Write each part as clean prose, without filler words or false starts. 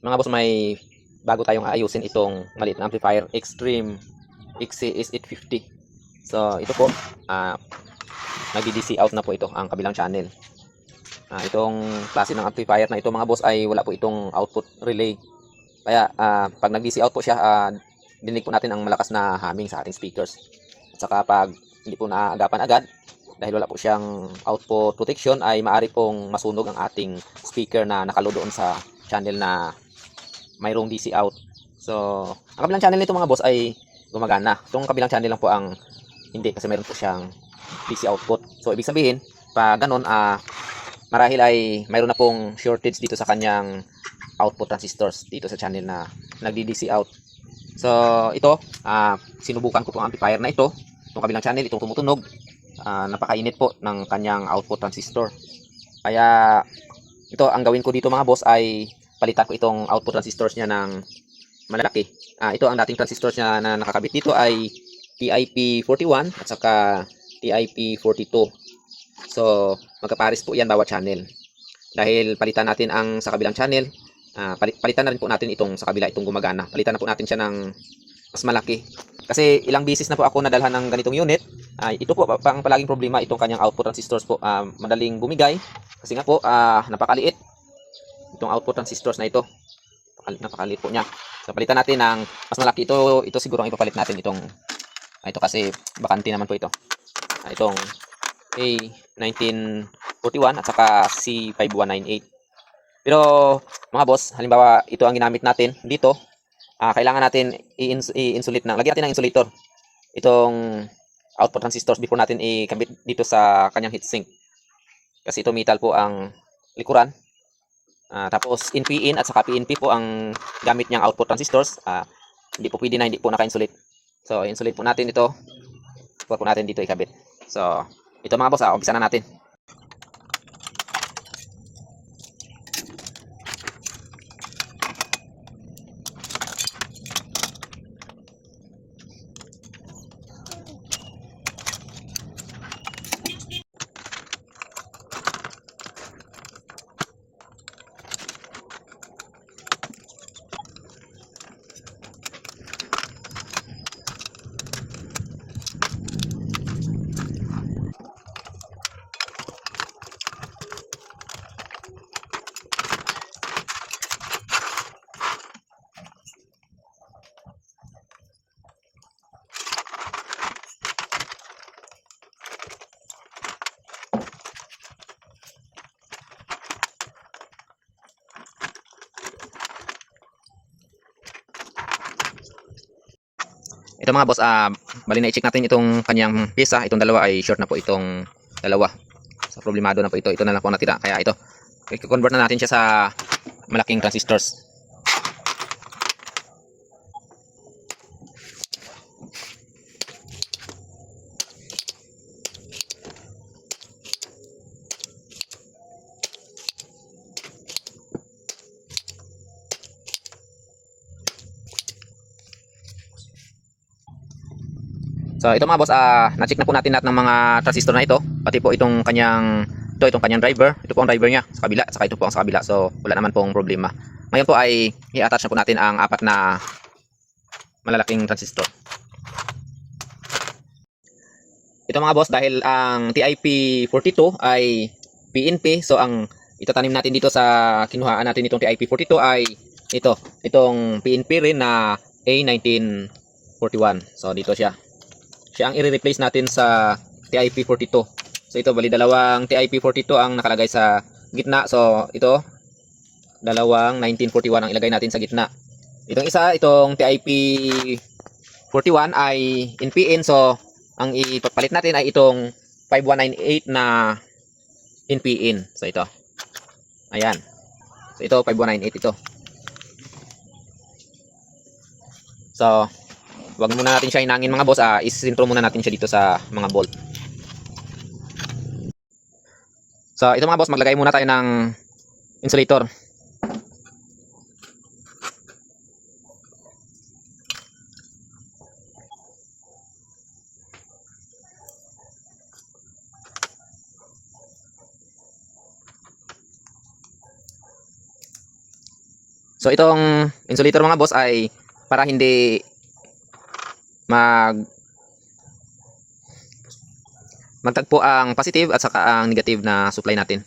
Mga boss, may bago tayong ayusin itong maliit na amplifier, Extreme XCS850. So ito po, nagdi-DC out na po ito ang kabilang channel. Itong klase ng amplifier na ito mga boss ay wala po itong output relay. Kaya pag nag-DC out po siya, dinig po natin ang malakas na humming sa ating speakers. At saka pag hindi po naagapan agad, dahil wala po siyang output protection, ay maaari pong masunog ang ating speaker na nakaload doon sa channel na mayroong DC out. So, ang kabilang channel nito mga boss ay gumagana. Itong kabilang channel lang po ang hindi, kasi mayroon po siyang DC output. So, ibig sabihin, pag ganun, marahil ay mayroon na pong shortage dito sa kanyang output transistors dito sa channel na nagdi-DC out. So, ito, sinubukan ko itong amplifier na ito, itong kabilang channel, itong tumutunog. Napakainit po ng kanyang output transistor. Kaya, ito, ang gawin ko dito mga boss ay palitan ko itong output transistors niya ng malalaki. Ito ang dating transistors niya na nakakabit dito ay TIP41 at saka TIP42. So, magkapares po yan bawat channel. Dahil palitan natin ang sa kabilang channel, palitan na rin po natin itong sa kabila, itong gumagana. Palitan na po natin siya ng mas malaki. Kasi ilang beses na po ako nadalhan ng ganitong unit. Ito po ang palaging problema, itong kanyang output transistors po. Madaling bumigay kasi nga po napakaliit itong output transistors na ito. Napakaliit po niya. So palitan natin ng mas malaki. Ito siguro ang ipapalit natin, itong ito kasi bakante naman po ito. Itong A1941 at saka C5198. Pero mga boss, halimbawa ito ang ginamit natin dito, kailangan natin i-insulate na. Lagyan natin ng insulator itong output transistors before natin ikabit dito sa kanyang heatsink. Kasi ito metal po ang likuran. Tapos NPN at saka PNP po ang gamit niyang output transistors. Hindi po pwede na hindi po naka-insulate. So insulate po natin ito before po natin dito ikabit. So ito mga boss, umpisa na natin. Ito mga boss, bali na i-check natin itong kanyang pisa. Itong dalawa ay short na po, itong dalawa. So problemado na po ito. Ito na lang po natira. Kaya ito, i-convert na natin siya sa malaking transistors. So ito mga boss, na-check na po natin lahat ng mga transistor na ito, pati po itong kanyang driver. Ito po ang driver niya sa kabila, saka ito po ang sa kabila. So wala naman pong problema. Ngayon po ay i-attach na po natin ang apat na malalaking transistor. Ito mga boss, dahil ang TIP42 ay PNP, so ang itatanim natin dito sa kinuhaan natin itong TIP42 ay itong PNP rin na A1941. So dito siya ang i-replace natin sa TIP42. So ito, bali dalawang TIP42 ang nakalagay sa gitna. So ito, dalawang 1941 ang ilagay natin sa gitna. Itong isa, itong TIP41 ay NPN. So ang ipapalit natin ay itong 5198 na NPN. So ito, ayan. So ito, 5198 ito. So wag muna natin siya inangin mga boss, isintro muna natin siya dito sa mga bolt. So ito mga boss, maglagay muna tayo ng insulator. So itong insulator mga boss ay para hindi magtagpo ang positive at saka ang negative na supply natin.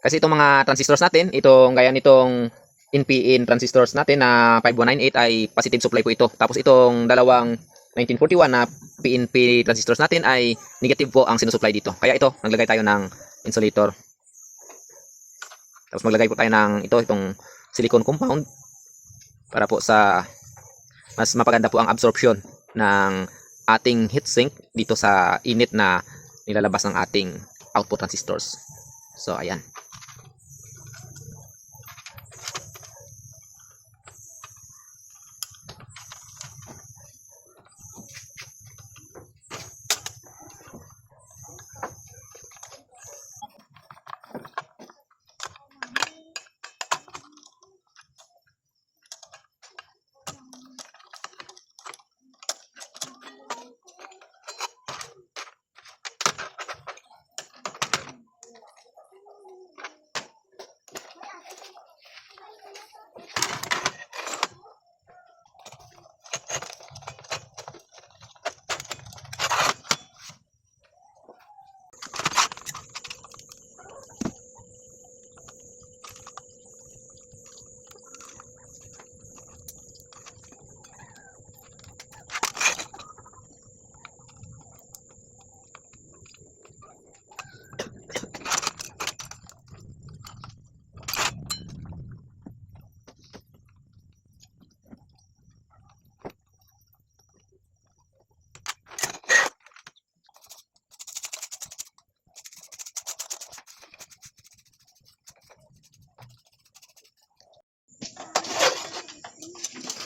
Kasi itong mga transistors natin, itong gaya nitong NPN transistors natin na 5198 ay positive supply po ito. Tapos itong dalawang 1941 na PNP transistors natin ay negative po ang sinusupply dito. Kaya ito, naglagay tayo ng insulator. Tapos maglagay po tayo ng itong silicone compound para po sa mas mapaganda po ang absorption ng ating heatsink dito sa init na nilalabas ng ating output transistors. So ayan.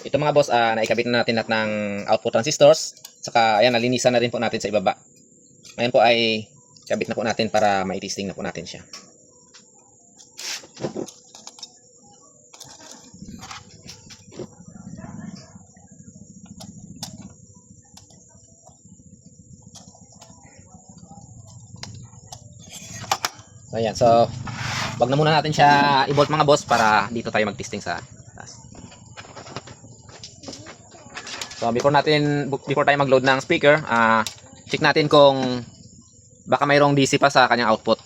Ito mga boss, naikabit na natin lahat ng output transistors. Saka ayan, nalinisan na rin po natin sa ibaba. Ngayon po ay kabit na po natin para mai-testing na po natin siya. So ayan, so wag na muna natin siya i-bolt mga boss para dito tayo mag-testing sa taas. So before tayo mag-load ng speaker, check natin kung baka mayroong DC pa sa kanyang output.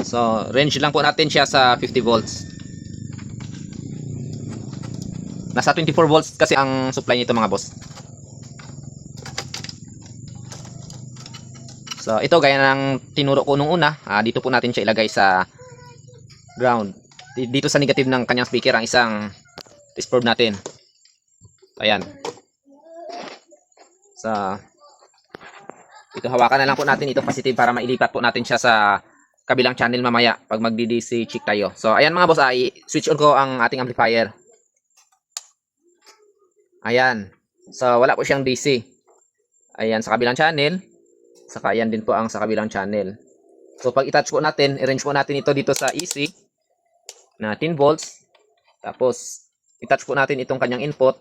So range lang po natin siya sa 50 volts. Nasa 24 volts kasi ang supply nito mga boss. So ito gaya ng tinuro ko nung una, dito po natin siya ilagay sa ground. Dito sa negative ng kanyang speaker ang isang test probe natin. Ayan. So ito hawakan na lang po natin ito positive para mailipat po natin siya sa kabilang channel mamaya pag magdi-DC check tayo. So ayan mga boss, switch on ko ang ating amplifier. Ayan. So wala po siyang DC. Ayan sa kabilang channel. Saka ayan din po ang sa kabilang channel. So pag i-touch po natin, i-range po natin ito dito sa EC na 10 volts. Tapos i-touch po natin itong kanyang input.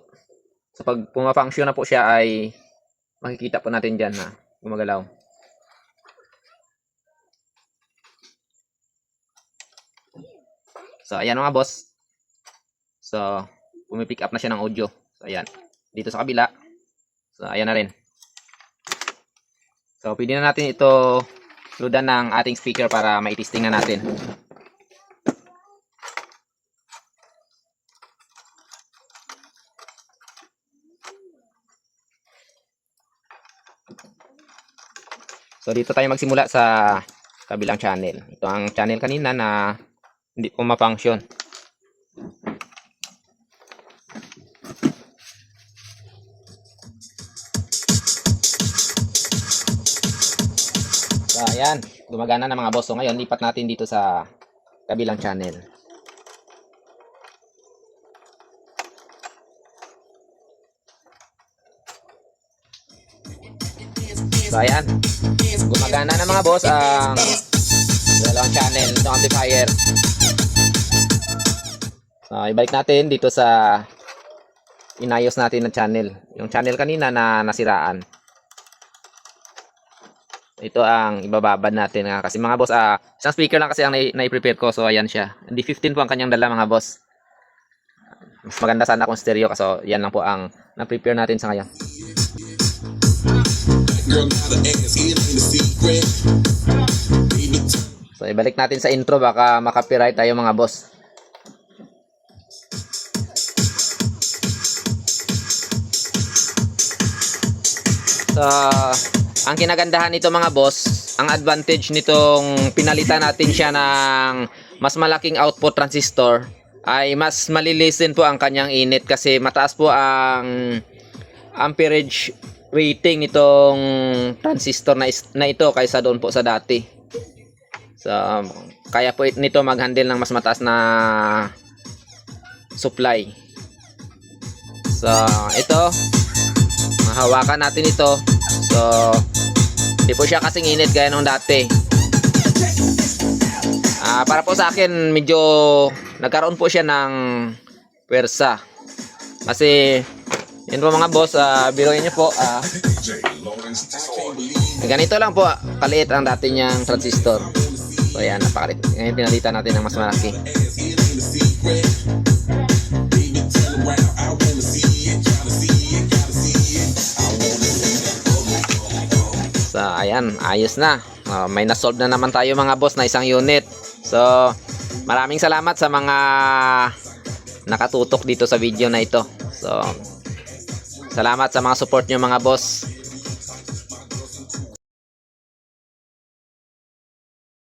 So pag pumafunction na po siya ay makikita po natin dyan na gumagalaw. So ayan mga boss. So pumipick up na siya ng audio. So ayan. Dito sa kabila. So ayan na rin. So pwede na natin ito loadan ng ating speaker para mai-testing na natin. So dito tayo magsimula sa kabilang channel. Ito ang channel kanina na hindi po ma-function. So ayan, gumagana na mga boss. So ngayon lipat natin dito sa kabilang channel. So ayan, gumagana na mga boss ang dalawang channel ng amplifier. So ibalik natin dito sa inayos natin ng channel. Yung channel kanina na nasiraan. Ito ang ibababad natin kasi mga boss, isang speaker lang kasi ang nai-prepare ko. So ayan siya. D15 po ang kanyang dala mga boss. Mas maganda sana kung stereo kasi yan lang po ang na-prepare natin sa ngayon. So ibalik natin sa intro, baka makapiright tayo mga boss. So ang kinagandahan nito mga boss, ang advantage nitong pinalitan natin siya ng mas malaking output transistor ay mas malilisen po ang kanyang init kasi mataas po ang amperage rating nitong transistor na ito kaysa doon po sa dati. So kaya po nito mag-handle ng mas mataas na supply. So ito, mahawakan natin ito. So hindi po siya kasing init gaya nung dati. Para po sa akin medyo nagkaroon po siya ng pwersa. Kasi yun po mga boss, biruin nyo po, ganito lang po kaliit ang dati niyang transistor. So ayan, napakaliit. Ngayon pinalitan natin ng mas malaki. So ayan, ayos na. May na-solve na naman tayo mga boss na isang unit. So maraming salamat sa mga nakatutok dito sa video na ito. So salamat sa mga support nyo mga boss.